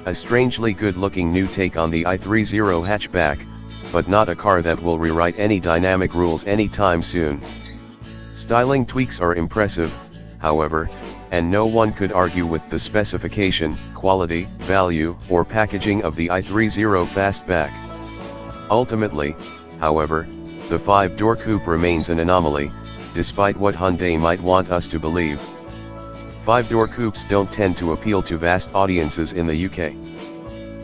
A strangely good-looking new take on the i30 hatchback, but not a car that will rewrite any dynamic rules anytime soon. Styling tweaks are impressive, however, and no one could argue with the specification, quality, value, or packaging of the i30 Fastback. Ultimately, however, the 5-door coupe remains an anomaly, despite what Hyundai might want us to believe. 5-door coupes don't tend to appeal to vast audiences in the UK.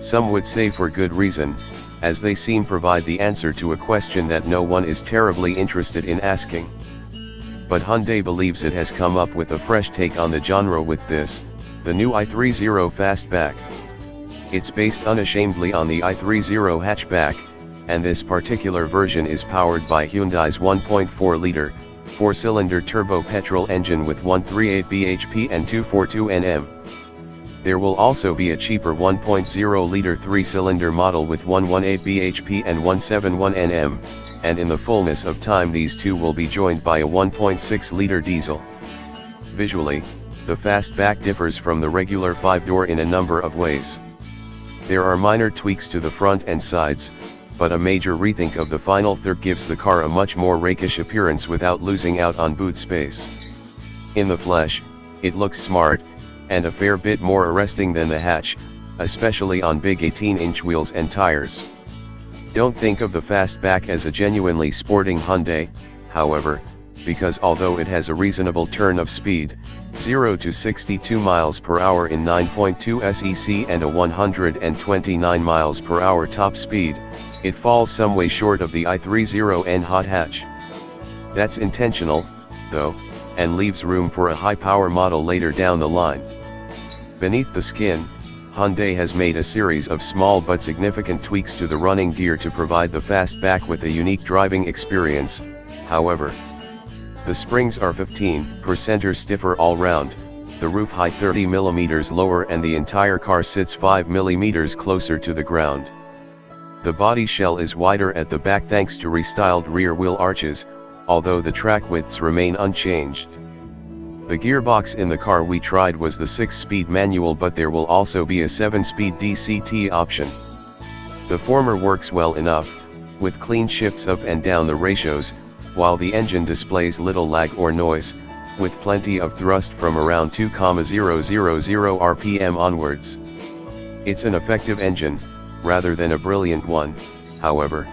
Some would say for good reason, as they seem provide the answer to a question that no one is terribly interested in asking. But Hyundai believes it has come up with a fresh take on the genre with this, the new i30 Fastback. It's based unashamedly on the i30 hatchback, and this particular version is powered by Hyundai's 1.4-liter, 4-cylinder turbo petrol engine with 138 bhp and 242 Nm. There will also be a cheaper 1.0-liter 3-cylinder model with 118 bhp and 171 Nm, and in the fullness of time these two will be joined by a 1.6-liter diesel. Visually, the Fastback differs from the regular 5-door in a number of ways. There are minor tweaks to the front and sides, but a major rethink of the final third gives the car a much more rakish appearance without losing out on boot space. In the flesh, it looks smart, and a fair bit more arresting than the hatch, especially on big 18-inch wheels and tires. Don't think of the Fastback as a genuinely sporting Hyundai, however, because although it has a reasonable turn of speed, 0 to 62 miles per hour in 9.2 sec and a 129 miles per hour top speed, it falls some way short of the i30N hot hatch. That's intentional, though, and leaves room for a high-power model later down the line. Beneath the skin, Hyundai has made a series of small but significant tweaks to the running gear to provide the Fastback with a unique driving experience. However, the springs are 15% stiffer all round, the roof height 30 mm lower, and the entire car sits 5 mm closer to the ground. The body shell is wider at the back thanks to restyled rear wheel arches, although the track widths remain unchanged. The gearbox in the car we tried was the 6-speed manual, but there will also be a 7-speed DCT option. The former works well enough, with clean shifts up and down the ratios, while the engine displays little lag or noise, with plenty of thrust from around 2,000 RPM onwards. It's an effective engine, rather than a brilliant one, however.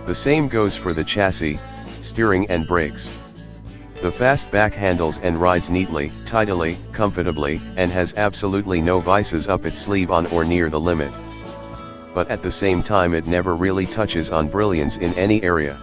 The same goes for the chassis, steering and brakes. The Fastback handles and rides neatly, tidily, comfortably, and has absolutely no vices up its sleeve on or near the limit. But at the same time it never really touches on brilliance in any area.